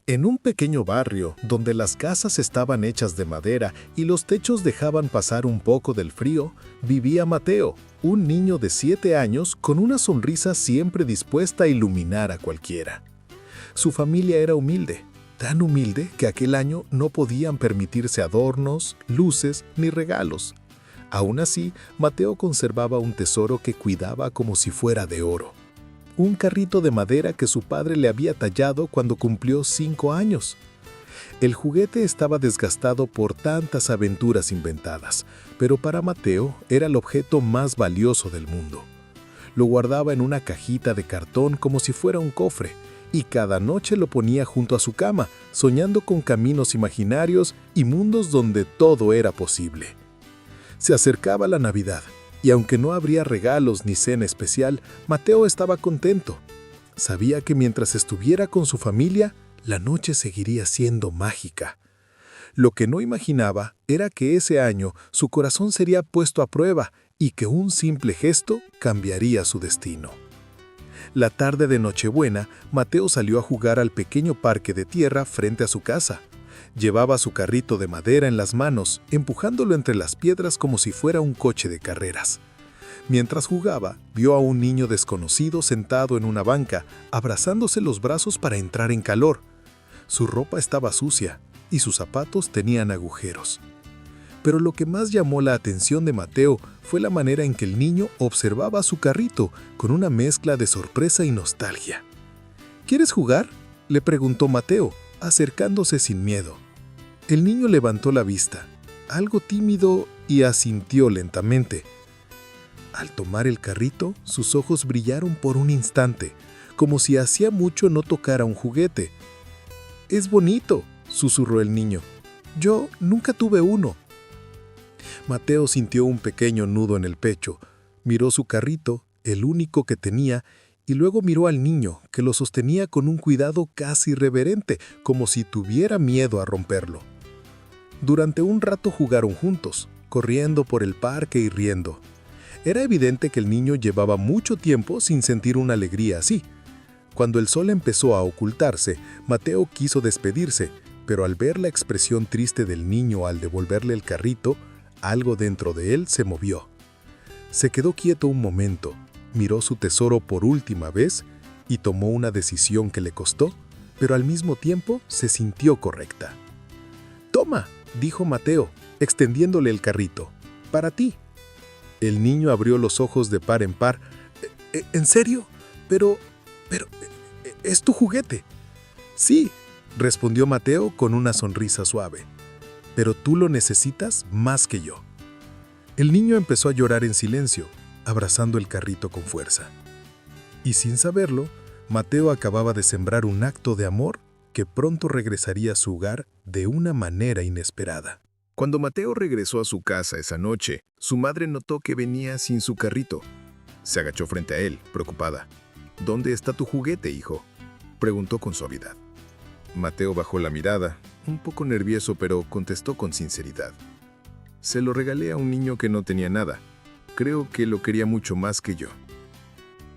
En un pequeño barrio, donde las casas estaban hechas de madera y los techos dejaban pasar un poco del frío, vivía Mateo, un niño de 7 años con una sonrisa siempre dispuesta a iluminar a cualquiera. Su familia era humilde, tan humilde que aquel año no podían permitirse adornos, luces ni regalos. Aún así, Mateo conservaba un tesoro que cuidaba como si fuera de oro. Un carrito de madera que su padre le había tallado cuando cumplió 5 años. El juguete estaba desgastado por tantas aventuras inventadas, pero para Mateo era el objeto más valioso del mundo. Lo guardaba en una cajita de cartón como si fuera un cofre, y cada noche lo ponía junto a su cama, soñando con caminos imaginarios y mundos donde todo era posible. Se acercaba la Navidad, y aunque no habría regalos ni cena especial, Mateo estaba contento. Sabía que mientras estuviera con su familia, la noche seguiría siendo mágica. Lo que no imaginaba era que ese año su corazón sería puesto a prueba y que un simple gesto cambiaría su destino. La tarde de Nochebuena, Mateo salió a jugar al pequeño parque de tierra frente a su casa. Llevaba su carrito de madera en las manos, empujándolo entre las piedras como si fuera un coche de carreras. Mientras jugaba, vio a un niño desconocido sentado en una banca, abrazándose los brazos para entrar en calor. Su ropa estaba sucia y sus zapatos tenían agujeros. Pero lo que más llamó la atención de Mateo fue la manera en que el niño observaba su carrito con una mezcla de sorpresa y nostalgia. ¿Quieres jugar?, le preguntó Mateo, acercándose sin miedo. El niño levantó la vista, algo tímido, y asintió lentamente. Al tomar el carrito, sus ojos brillaron por un instante, como si hacía mucho no tocara un juguete. «Es bonito», susurró el niño. «Yo nunca tuve uno». Mateo sintió un pequeño nudo en el pecho, miró su carrito, el único que tenía, y luego miró al niño, que lo sostenía con un cuidado casi reverente, como si tuviera miedo a romperlo. Durante un rato jugaron juntos, corriendo por el parque y riendo. Era evidente que el niño llevaba mucho tiempo sin sentir una alegría así. Cuando el sol empezó a ocultarse, Mateo quiso despedirse, pero al ver la expresión triste del niño al devolverle el carrito, algo dentro de él se movió. Se quedó quieto un momento, miró su tesoro por última vez y tomó una decisión que le costó, pero al mismo tiempo se sintió correcta. «Toma», dijo Mateo, extendiéndole el carrito. «Para ti». El niño abrió los ojos de par en par. «¿En serio? Pero, ¿es tu juguete?» «Sí», respondió Mateo con una sonrisa suave. «Pero tú lo necesitas más que yo». El niño empezó a llorar en silencio, abrazando el carrito con fuerza. Y sin saberlo, Mateo acababa de sembrar un acto de amor que pronto regresaría a su hogar de una manera inesperada. Cuando Mateo regresó a su casa esa noche, su madre notó que venía sin su carrito. Se agachó frente a él, preocupada. «¿Dónde está tu juguete, hijo?», preguntó con suavidad. Mateo bajó la mirada, un poco nervioso, pero contestó con sinceridad. «Se lo regalé a un niño que no tenía nada. Creo que lo quería mucho más que yo».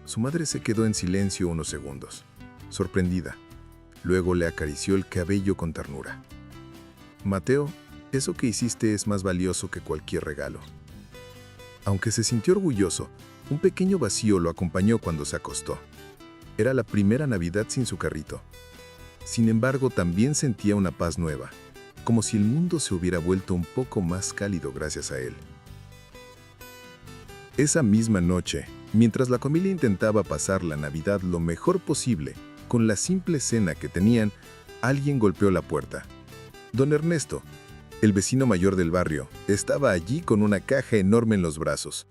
Su madre se quedó en silencio unos segundos, sorprendida. Luego le acarició el cabello con ternura. «Mateo, eso que hiciste es más valioso que cualquier regalo». Aunque se sintió orgulloso, un pequeño vacío lo acompañó cuando se acostó. Era la primera Navidad sin su carrito. Sin embargo, también sentía una paz nueva, como si el mundo se hubiera vuelto un poco más cálido gracias a él. Esa misma noche, mientras la familia intentaba pasar la Navidad lo mejor posible, con la simple cena que tenían, alguien golpeó la puerta. Don Ernesto, el vecino mayor del barrio, estaba allí con una caja enorme en los brazos.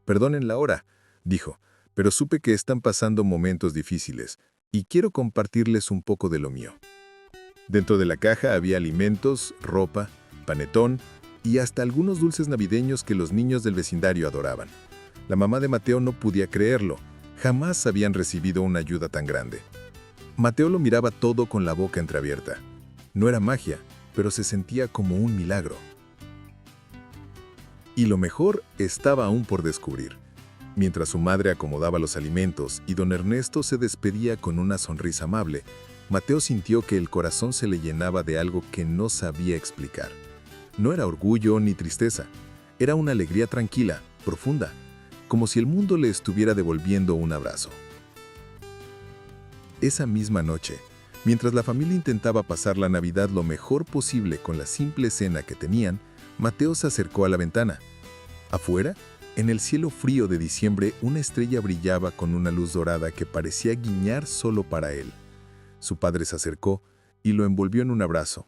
«Perdonen la hora», dijo, «pero supe que están pasando momentos difíciles y quiero compartirles un poco de lo mío». Dentro de la caja había alimentos, ropa, panetón y hasta algunos dulces navideños que los niños del vecindario adoraban. La mamá de Mateo no podía creerlo. Jamás habían recibido una ayuda tan grande. Mateo lo miraba todo con la boca entreabierta. No era magia, pero se sentía como un milagro. Y lo mejor estaba aún por descubrir. Mientras su madre acomodaba los alimentos y don Ernesto se despedía con una sonrisa amable, Mateo sintió que el corazón se le llenaba de algo que no sabía explicar. No era orgullo ni tristeza, era una alegría tranquila, profunda, como si el mundo le estuviera devolviendo un abrazo. Esa misma noche, mientras la familia intentaba pasar la Navidad lo mejor posible con la simple cena que tenían, Mateo se acercó a la ventana. Afuera, en el cielo frío de diciembre, una estrella brillaba con una luz dorada que parecía guiñar solo para él. Su padre se acercó y lo envolvió en un abrazo.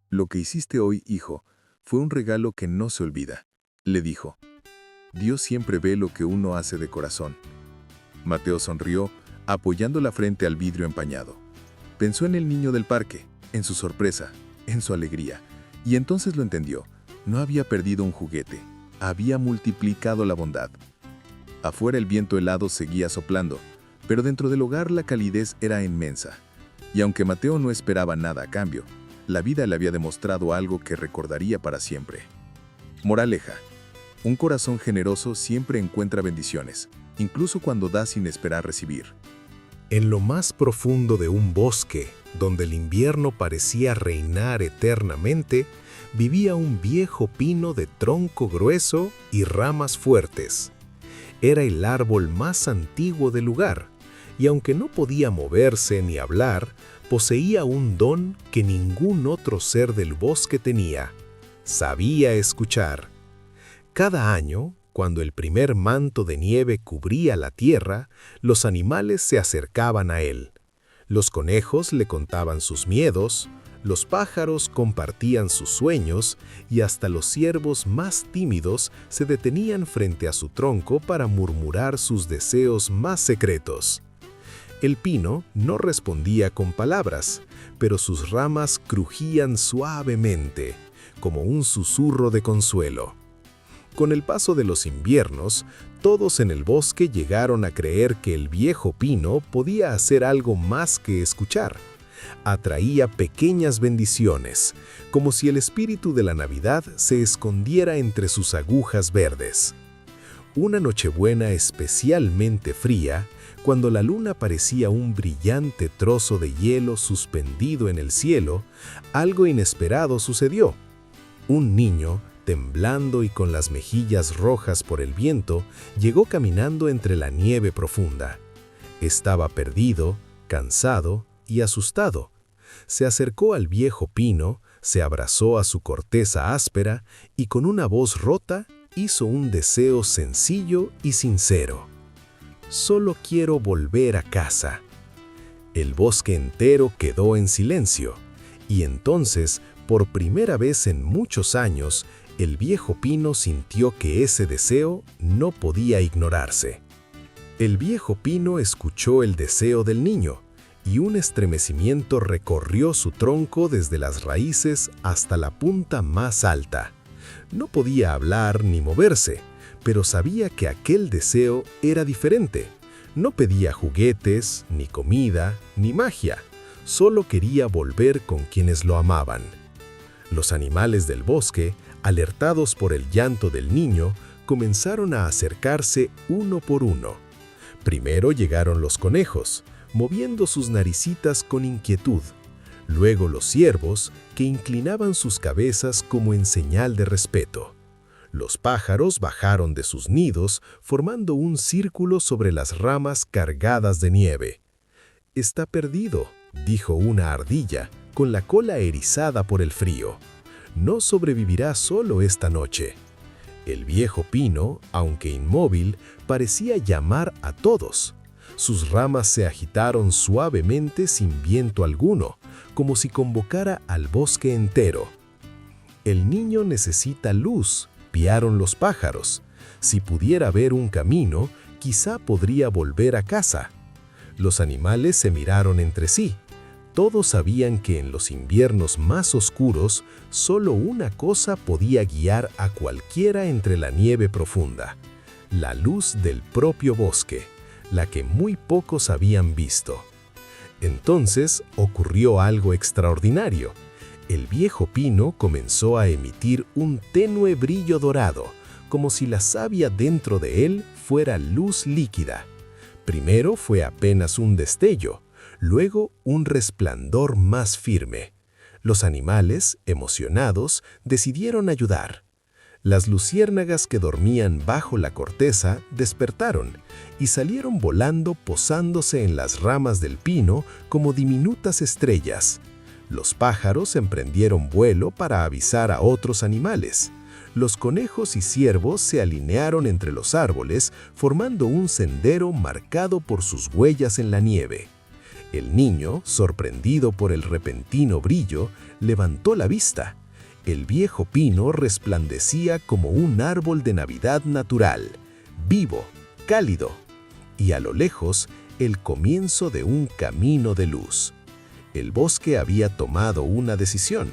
«Lo que hiciste hoy, hijo, fue un regalo que no se olvida», le dijo. «Dios siempre ve lo que uno hace de corazón». Mateo sonrió, apoyando la frente al vidrio empañado. Pensó en el niño del parque, en su sorpresa, en su alegría, y entonces lo entendió. No había perdido un juguete, había multiplicado la bondad. Afuera el viento helado seguía soplando, pero dentro del hogar la calidez era inmensa. Y aunque Mateo no esperaba nada a cambio, la vida le había demostrado algo que recordaría para siempre. Moraleja: un corazón generoso siempre encuentra bendiciones, incluso cuando da sin esperar recibir. En lo más profundo de un bosque, donde el invierno parecía reinar eternamente, vivía un viejo pino de tronco grueso y ramas fuertes. Era el árbol más antiguo del lugar, y aunque no podía moverse ni hablar, poseía un don que ningún otro ser del bosque tenía: sabía escuchar. Cada año, cuando el primer manto de nieve cubría la tierra, los animales se acercaban a él. Los conejos le contaban sus miedos, los pájaros compartían sus sueños y hasta los ciervos más tímidos se detenían frente a su tronco para murmurar sus deseos más secretos. El pino no respondía con palabras, pero sus ramas crujían suavemente, como un susurro de consuelo. Con el paso de los inviernos, todos en el bosque llegaron a creer que el viejo pino podía hacer algo más que escuchar. Atraía pequeñas bendiciones, como si el espíritu de la Navidad se escondiera entre sus agujas verdes. Una Nochebuena especialmente fría, cuando la luna parecía un brillante trozo de hielo suspendido en el cielo, algo inesperado sucedió. Un niño, temblando y con las mejillas rojas por el viento, llegó caminando entre la nieve profunda. Estaba perdido, cansado y asustado. Se acercó al viejo pino, se abrazó a su corteza áspera y con una voz rota hizo un deseo sencillo y sincero: «Solo quiero volver a casa». El bosque entero quedó en silencio, y entonces, por primera vez en muchos años, el viejo pino sintió que ese deseo no podía ignorarse. El viejo pino escuchó el deseo del niño, y un estremecimiento recorrió su tronco desde las raíces hasta la punta más alta. No podía hablar ni moverse, pero sabía que aquel deseo era diferente. No pedía juguetes, ni comida, ni magia. Solo quería volver con quienes lo amaban. Los animales del bosque, alertados por el llanto del niño, comenzaron a acercarse uno por uno. Primero llegaron los conejos, moviendo sus naricitas con inquietud. Luego los ciervos, que inclinaban sus cabezas como en señal de respeto. Los pájaros bajaron de sus nidos, formando un círculo sobre las ramas cargadas de nieve. «Está perdido», dijo una ardilla, con la cola erizada por el frío. «No sobrevivirá solo esta noche». El viejo pino, aunque inmóvil, parecía llamar a todos. Sus ramas se agitaron suavemente sin viento alguno, como si convocara al bosque entero. «El niño necesita luz», piaron los pájaros. «Si pudiera ver un camino, quizá podría volver a casa». Los animales se miraron entre sí. Todos sabían que en los inviernos más oscuros, solo una cosa podía guiar a cualquiera entre la nieve profunda: la luz del propio bosque, la que muy pocos habían visto. Entonces ocurrió algo extraordinario. El viejo pino comenzó a emitir un tenue brillo dorado, como si la savia dentro de él fuera luz líquida. Primero fue apenas un destello, Luego un resplandor más firme. Los animales, emocionados, decidieron ayudar. Las luciérnagas que dormían bajo la corteza despertaron y salieron volando posándose en las ramas del pino como diminutas estrellas. Los pájaros emprendieron vuelo para avisar a otros animales. Los conejos y ciervos se alinearon entre los árboles, formando un sendero marcado por sus huellas en la nieve. El niño, sorprendido por el repentino brillo, levantó la vista. El viejo pino resplandecía como un árbol de Navidad natural, vivo, cálido, y a lo lejos el comienzo de un camino de luz. El bosque había tomado una decisión.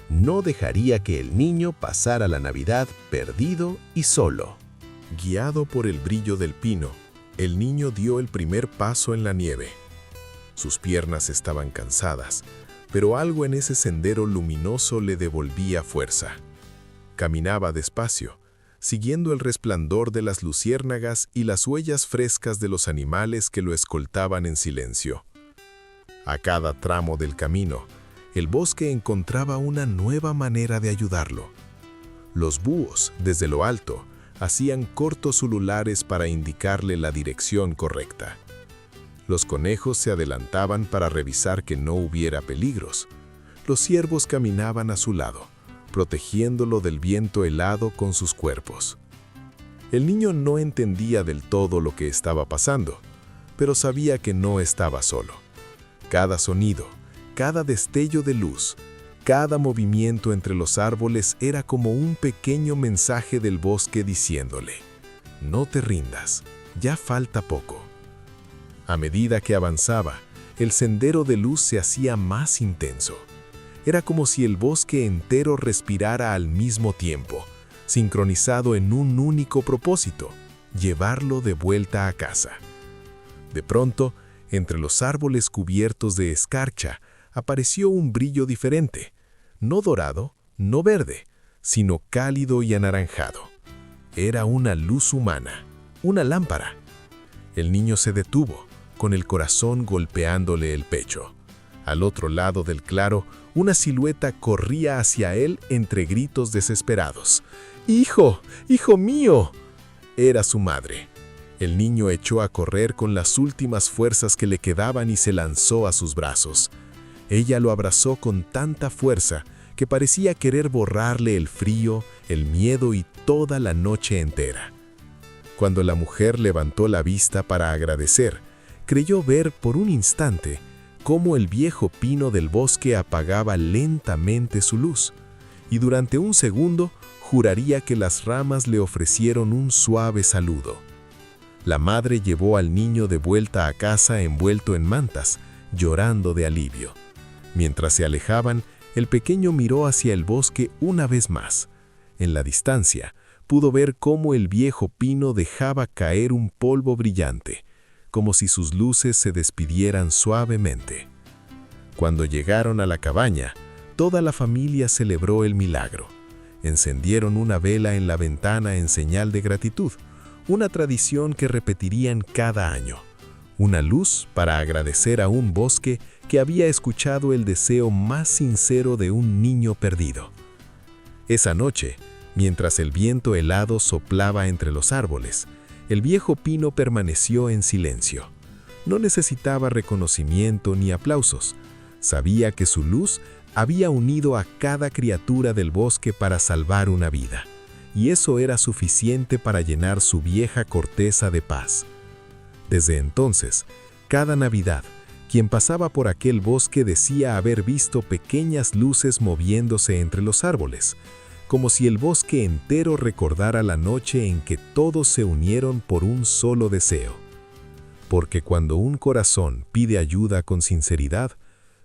No dejaría que el niño pasara la Navidad perdido y solo. Guiado por el brillo del pino, el niño dio el primer paso en la nieve. Sus piernas estaban cansadas, pero algo en ese sendero luminoso le devolvía fuerza. Caminaba despacio, siguiendo el resplandor de las luciérnagas y las huellas frescas de los animales que lo escoltaban en silencio. A cada tramo del camino, el bosque encontraba una nueva manera de ayudarlo. Los búhos, desde lo alto, hacían cortos ululares para indicarle la dirección correcta. Los conejos se adelantaban para revisar que no hubiera peligros. Los ciervos caminaban a su lado, protegiéndolo del viento helado con sus cuerpos. El niño no entendía del todo lo que estaba pasando, pero sabía que no estaba solo. Cada sonido, cada destello de luz, cada movimiento entre los árboles era como un pequeño mensaje del bosque diciéndole: «No te rindas, ya falta poco». A medida que avanzaba, el sendero de luz se hacía más intenso. Era como si el bosque entero respirara al mismo tiempo, sincronizado en un único propósito: llevarlo de vuelta a casa. De pronto, entre los árboles cubiertos de escarcha, apareció un brillo diferente, no dorado, no verde, sino cálido y anaranjado. Era una luz humana, una lámpara. El niño se detuvo, con el corazón golpeándole el pecho. Al otro lado del claro, una silueta corría hacia él entre gritos desesperados. «¡Hijo! ¡Hijo mío!». Era su madre. El niño echó a correr con las últimas fuerzas que le quedaban y se lanzó a sus brazos. Ella lo abrazó con tanta fuerza que parecía querer borrarle el frío, el miedo y toda la noche entera. Cuando la mujer levantó la vista para agradecer, creyó ver por un instante cómo el viejo pino del bosque apagaba lentamente su luz, y durante un segundo juraría que las ramas le ofrecieron un suave saludo. La madre llevó al niño de vuelta a casa envuelto en mantas, llorando de alivio. Mientras se alejaban, el pequeño miró hacia el bosque una vez más. En la distancia, pudo ver cómo el viejo pino dejaba caer un polvo brillante, como si sus luces se despidieran suavemente. Cuando llegaron a la cabaña, toda la familia celebró el milagro. Encendieron una vela en la ventana en señal de gratitud, una tradición que repetirían cada año. Una luz para agradecer a un bosque que había escuchado el deseo más sincero de un niño perdido. Esa noche, mientras el viento helado soplaba entre los árboles, el viejo pino permaneció en silencio. No necesitaba reconocimiento ni aplausos. Sabía que su luz había unido a cada criatura del bosque para salvar una vida, y eso era suficiente para llenar su vieja corteza de paz. Desde entonces, cada Navidad, quien pasaba por aquel bosque decía haber visto pequeñas luces moviéndose entre los árboles, como si el bosque entero recordara la noche en que todos se unieron por un solo deseo. Porque cuando un corazón pide ayuda con sinceridad,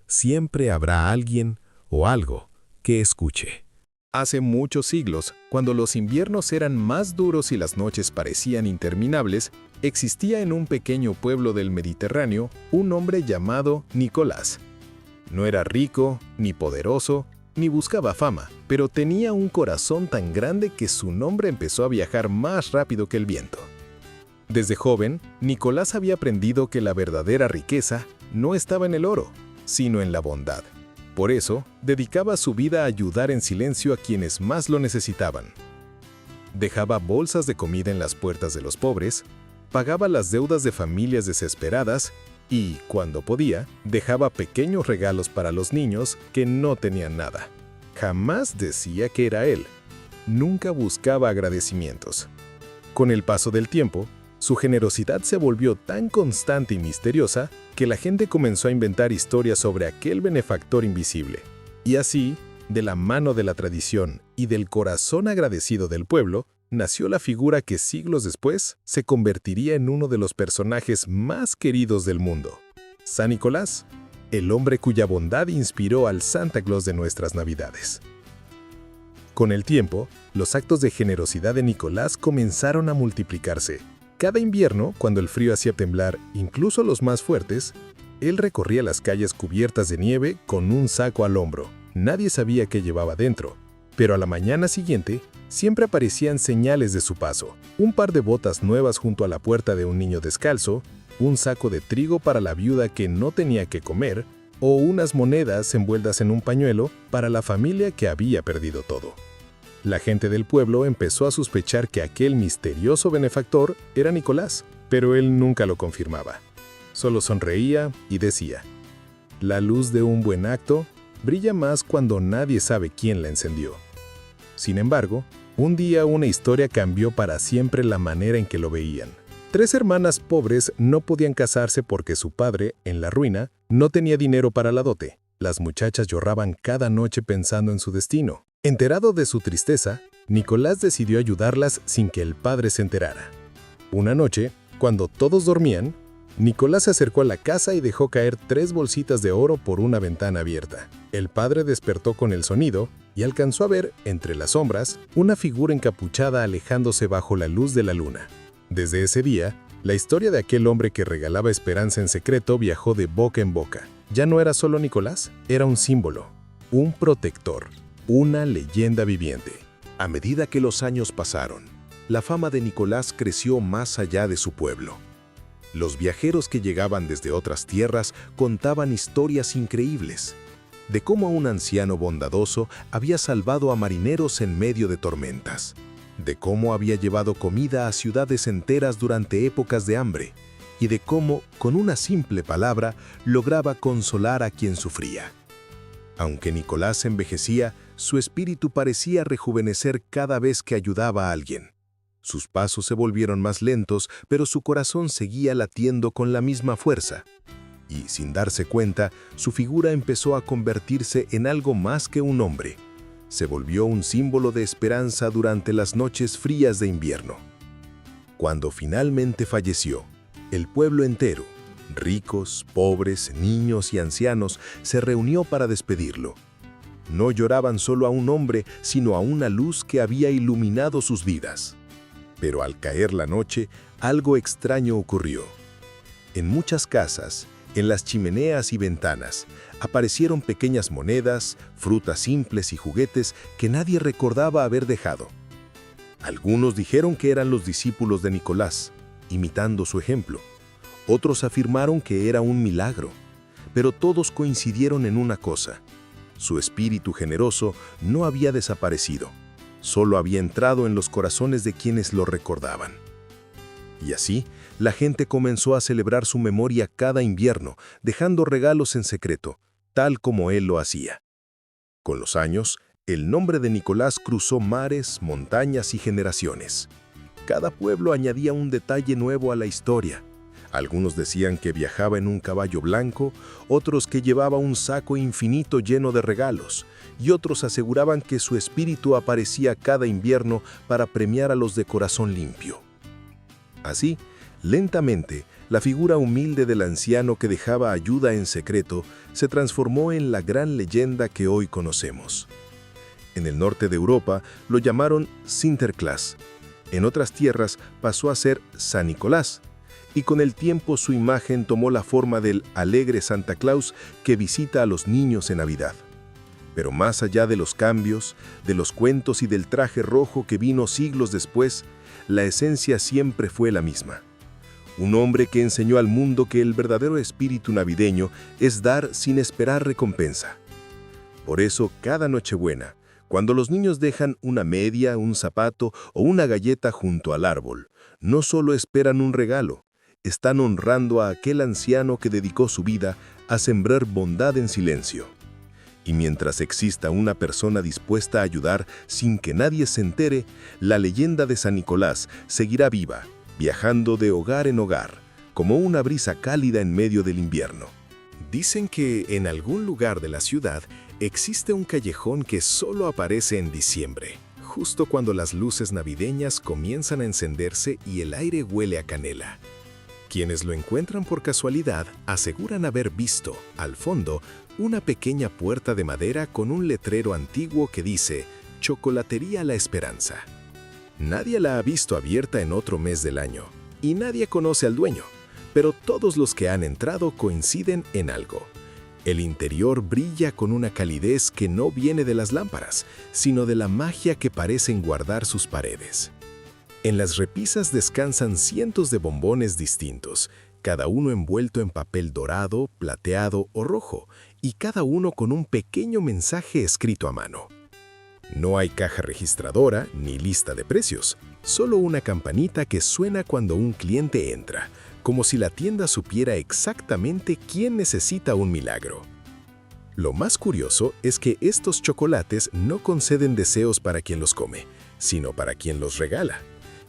siempre habrá alguien o algo que escuche. Hace muchos siglos, cuando los inviernos eran más duros y las noches parecían interminables, existía en un pequeño pueblo del Mediterráneo un hombre llamado Nicolás. No era rico, ni poderoso, ni buscaba fama, pero tenía un corazón tan grande que su nombre empezó a viajar más rápido que el viento. Desde joven, Nicolás había aprendido que la verdadera riqueza no estaba en el oro, sino en la bondad. Por eso, dedicaba su vida a ayudar en silencio a quienes más lo necesitaban. Dejaba bolsas de comida en las puertas de los pobres, pagaba las deudas de familias desesperadas y, cuando podía, dejaba pequeños regalos para los niños que no tenían nada. Jamás decía que era él. Nunca buscaba agradecimientos. Con el paso del tiempo, su generosidad se volvió tan constante y misteriosa que la gente comenzó a inventar historias sobre aquel benefactor invisible. Y así, de la mano de la tradición y del corazón agradecido del pueblo, nació la figura que siglos después se convertiría en uno de los personajes más queridos del mundo. San Nicolás, el hombre cuya bondad inspiró al Santa Claus de nuestras Navidades. Con el tiempo, los actos de generosidad de Nicolás comenzaron a multiplicarse. Cada invierno, cuando el frío hacía temblar incluso los más fuertes, él recorría las calles cubiertas de nieve con un saco al hombro. Nadie sabía qué llevaba dentro, pero a la mañana siguiente siempre aparecían señales de su paso. Un par de botas nuevas junto a la puerta de un niño descalzo, un saco de trigo para la viuda que no tenía que comer, o unas monedas envueltas en un pañuelo para la familia que había perdido todo. La gente del pueblo empezó a sospechar que aquel misterioso benefactor era Nicolás, pero él nunca lo confirmaba. Solo sonreía y decía: «La luz de un buen acto brilla más cuando nadie sabe quién la encendió». Sin embargo, un día una historia cambió para siempre la manera en que lo veían. 3 hermanas pobres no podían casarse porque su padre, en la ruina, no tenía dinero para la dote. Las muchachas lloraban cada noche pensando en su destino. Enterado de su tristeza, Nicolás decidió ayudarlas sin que el padre se enterara. Una noche, cuando todos dormían, Nicolás se acercó a la casa y dejó caer 3 bolsitas de oro por una ventana abierta. El padre despertó con el sonido y alcanzó a ver, entre las sombras, una figura encapuchada alejándose bajo la luz de la luna. Desde ese día, la historia de aquel hombre que regalaba esperanza en secreto viajó de boca en boca. Ya no era solo Nicolás, era un símbolo, un protector, una leyenda viviente. A medida que los años pasaron, la fama de Nicolás creció más allá de su pueblo. Los viajeros que llegaban desde otras tierras contaban historias increíbles, de cómo un anciano bondadoso había salvado a marineros en medio de tormentas, de cómo había llevado comida a ciudades enteras durante épocas de hambre, y de cómo, con una simple palabra, lograba consolar a quien sufría. Aunque Nicolás envejecía, su espíritu parecía rejuvenecer cada vez que ayudaba a alguien. Sus pasos se volvieron más lentos, pero su corazón seguía latiendo con la misma fuerza. Y, sin darse cuenta, su figura empezó a convertirse en algo más que un hombre. Se volvió un símbolo de esperanza durante las noches frías de invierno. Cuando finalmente falleció, el pueblo entero, ricos, pobres, niños y ancianos, se reunió para despedirlo. No lloraban solo a un hombre, sino a una luz que había iluminado sus vidas. Pero al caer la noche, algo extraño ocurrió. En muchas casas, en las chimeneas y ventanas, aparecieron pequeñas monedas, frutas simples y juguetes que nadie recordaba haber dejado. Algunos dijeron que eran los discípulos de Nicolás, imitando su ejemplo. Otros afirmaron que era un milagro, pero todos coincidieron en una cosa: su espíritu generoso no había desaparecido, solo había entrado en los corazones de quienes lo recordaban. Y así, la gente comenzó a celebrar su memoria cada invierno, dejando regalos en secreto, tal como él lo hacía. Con los años, el nombre de Nicolás cruzó mares, montañas y generaciones. Cada pueblo añadía un detalle nuevo a la historia. Algunos decían que viajaba en un caballo blanco, otros que llevaba un saco infinito lleno de regalos, y otros aseguraban que su espíritu aparecía cada invierno para premiar a los de corazón limpio. Así, lentamente, la figura humilde del anciano que dejaba ayuda en secreto se transformó en la gran leyenda que hoy conocemos. En el norte de Europa lo llamaron Sinterklaas. En otras tierras pasó a ser San Nicolás, y con el tiempo su imagen tomó la forma del alegre Santa Claus que visita a los niños en Navidad. Pero más allá de los cambios, de los cuentos y del traje rojo que vino siglos después, la esencia siempre fue la misma. un hombre que enseñó al mundo que el verdadero espíritu navideño es dar sin esperar recompensa. Por eso, cada Nochebuena, cuando los niños dejan una media, un zapato o una galleta junto al árbol, no solo esperan un regalo, están honrando a aquel anciano que dedicó su vida a sembrar bondad en silencio. Y mientras exista una persona dispuesta a ayudar sin que nadie se entere, la leyenda de San Nicolás seguirá viva, viajando de hogar en hogar, como una brisa cálida en medio del invierno. Dicen que en algún lugar de la ciudad existe un callejón que solo aparece en diciembre, justo cuando las luces navideñas comienzan a encenderse y el aire huele a canela. Quienes lo encuentran por casualidad aseguran haber visto, al fondo, una pequeña puerta de madera con un letrero antiguo que dice «Chocolatería La Esperanza». Nadie la ha visto abierta en otro mes del año, y nadie conoce al dueño, pero todos los que han entrado coinciden en algo. El interior brilla con una calidez que no viene de las lámparas, sino de la magia que parecen guardar sus paredes. En las repisas descansan cientos de bombones distintos, cada uno envuelto en papel dorado, plateado o rojo, y cada uno con un pequeño mensaje escrito a mano. No hay caja registradora ni lista de precios, solo una campanita que suena cuando un cliente entra, como si la tienda supiera exactamente quién necesita un milagro. Lo más curioso es que estos chocolates no conceden deseos para quien los come, sino para quien los regala.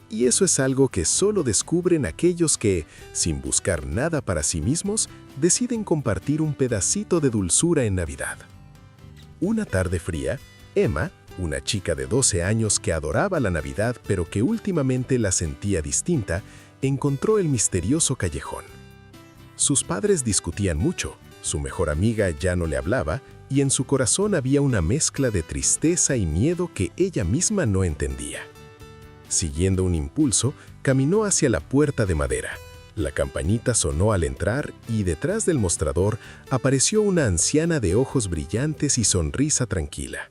Y eso es algo que solo descubren aquellos que, sin buscar nada para sí mismos, deciden compartir un pedacito de dulzura en Navidad. Una tarde fría, Emma, una chica de 12 años que adoraba la Navidad pero que últimamente la sentía distinta, encontró el misterioso callejón. Sus padres discutían mucho, su mejor amiga ya no le hablaba y en su corazón había una mezcla de tristeza y miedo que ella misma no entendía. Siguiendo un impulso, caminó hacia la puerta de madera. La campanita sonó al entrar y detrás del mostrador apareció una anciana de ojos brillantes y sonrisa tranquila.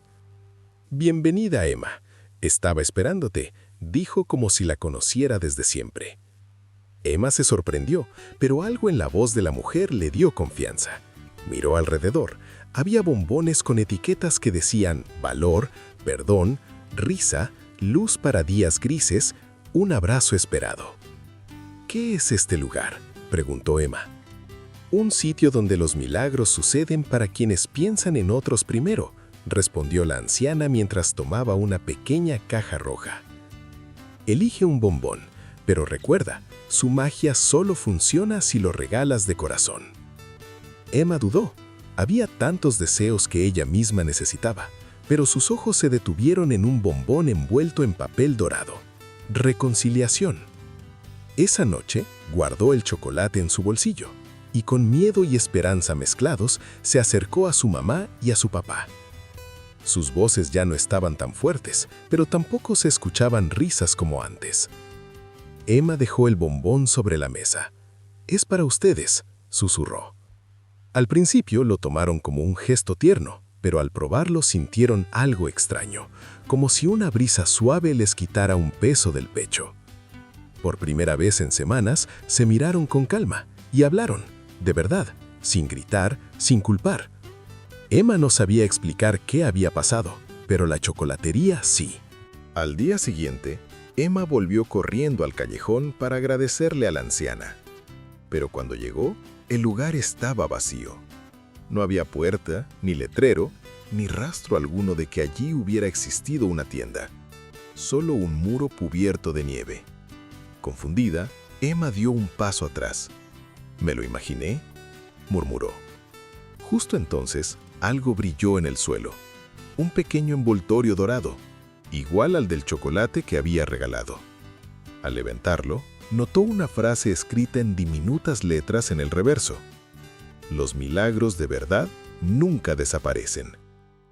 «Bienvenida, Emma. Estaba esperándote», dijo como si la conociera desde siempre. Emma se sorprendió, pero algo en la voz de la mujer le dio confianza. Miró alrededor. Había bombones con etiquetas que decían valor, perdón, risa, luz para días grises, un abrazo esperado. «¿Qué es este lugar?», preguntó Emma. «Un sitio donde los milagros suceden para quienes piensan en otros primero», respondió la anciana mientras tomaba una pequeña caja roja. «Elige un bombón, pero recuerda, su magia solo funciona si lo regalas de corazón». Emma dudó. Había tantos deseos que ella misma necesitaba, pero sus ojos se detuvieron en un bombón envuelto en papel dorado. Reconciliación. Esa noche, guardó el chocolate en su bolsillo y con miedo y esperanza mezclados, se acercó a su mamá y a su papá. Sus voces ya no estaban tan fuertes, pero tampoco se escuchaban risas como antes. Emma dejó el bombón sobre la mesa. «Es para ustedes», susurró. Al principio lo tomaron como un gesto tierno, pero al probarlo sintieron algo extraño, como si una brisa suave les quitara un peso del pecho. Por primera vez en semanas, se miraron con calma y hablaron, de verdad, sin gritar, sin culpar. Emma no sabía explicar qué había pasado, pero la chocolatería sí. Al día siguiente, Emma volvió corriendo al callejón para agradecerle a la anciana. Pero cuando llegó, el lugar estaba vacío. No había puerta, ni letrero, ni rastro alguno de que allí hubiera existido una tienda. Solo un muro cubierto de nieve. Confundida, Emma dio un paso atrás. «¿Me lo imaginé?», murmuró. Justo entonces, algo brilló en el suelo. Un pequeño envoltorio dorado, igual al del chocolate que había regalado. Al levantarlo, notó una frase escrita en diminutas letras en el reverso. «Los milagros de verdad nunca desaparecen.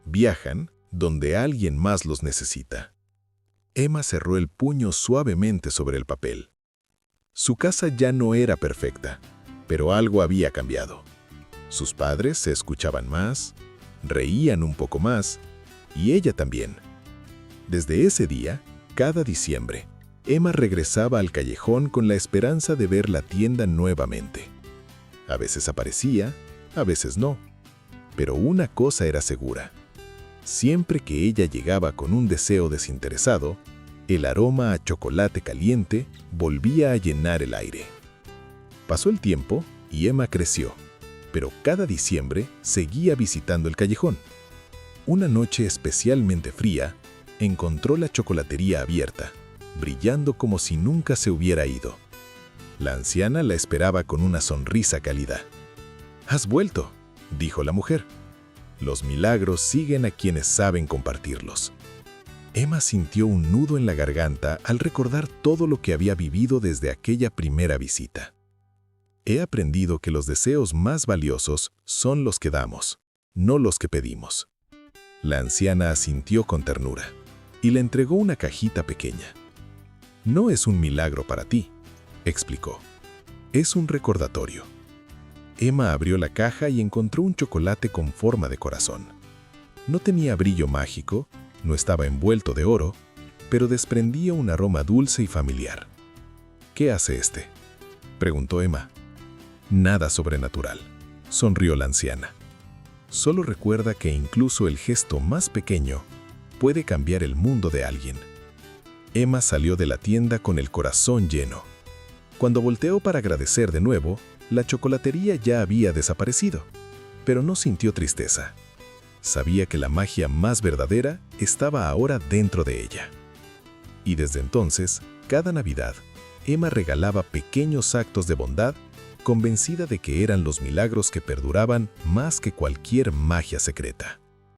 Viajan donde alguien más los necesita». Emma cerró el puño suavemente sobre el papel. Su casa ya no era perfecta, pero algo había cambiado. Sus padres se escuchaban más, reían un poco más, y ella también. Desde ese día, cada diciembre, Emma regresaba al callejón con la esperanza de ver la tienda nuevamente. A veces aparecía, a veces no. Pero una cosa era segura. Siempre que ella llegaba con un deseo desinteresado, el aroma a chocolate caliente volvía a llenar el aire. Pasó el tiempo y Emma creció, pero cada diciembre seguía visitando el callejón. Una noche especialmente fría, encontró la chocolatería abierta, brillando como si nunca se hubiera ido. La anciana la esperaba con una sonrisa cálida. «¿Has vuelto?», dijo la mujer. «Los milagros siguen a quienes saben compartirlos». Emma sintió un nudo en la garganta al recordar todo lo que había vivido desde aquella primera visita. «He aprendido que los deseos más valiosos son los que damos, no los que pedimos». La anciana asintió con ternura y le entregó una cajita pequeña. «No es un milagro para ti», explicó. «Es un recordatorio». Emma abrió la caja y encontró un chocolate con forma de corazón. No tenía brillo mágico, no estaba envuelto de oro, pero desprendía un aroma dulce y familiar. «¿Qué hace este?», preguntó Emma. «Nada sobrenatural», sonrió la anciana. «Solo recuerda que incluso el gesto más pequeño puede cambiar el mundo de alguien». Emma salió de la tienda con el corazón lleno. Cuando volteó para agradecer de nuevo, la chocolatería ya había desaparecido, pero no sintió tristeza. Sabía que la magia más verdadera estaba ahora dentro de ella. Y desde entonces, cada Navidad, Emma regalaba pequeños actos de bondad, convencida de que eran los milagros que perduraban más que cualquier magia secreta.